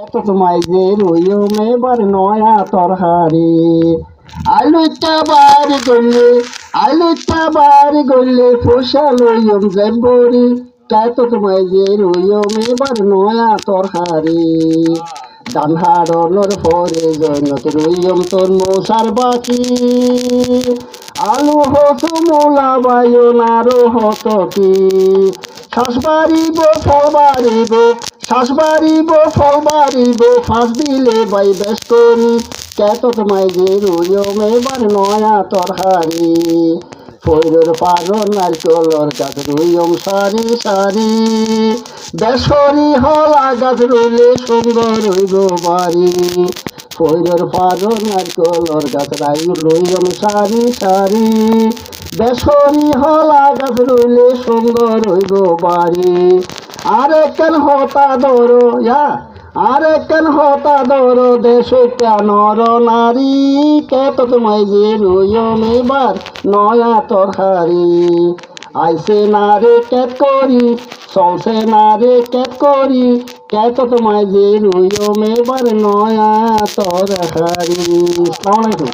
এত তোমায় যে রইম এবার নয়া তরহারি আলুটা বাড়ি গলে ফসা লইম জেবরি কত তোমায় যে রইম এবার নয়া তরহারি ডান হাড়নের পরে জৈনত রইম তোর মশার বাকি আলু হত মোলা বায়ন আরো হত কি ফল বাড়িব ফাঁস দিলে বাই বেশ করি কত তোমায় যে রইম এবার নয়া তরহারি ফৈরর পারন নারকলর গাছ রইম সারি সারি বেসরি হলা গাছ রইলে সুন্দর হইব বাড়ি ফৈরর পারন নারকলর গাছ রইম সারি সারি বেসরি হলা গাছ রইলে সুন্দর হইব বাড়ি আরেকখান হতা ধরো আরেকখান হতা ধরো দেশটা নর নারী কত তোমায় যে রইম এবার নয়া তরহারি আইসে না রে কেত করি চলছে না রে কেত করি কত তোমায় যে রইম এবার নয়া তরহারি। আসসালামু আলাইকুম।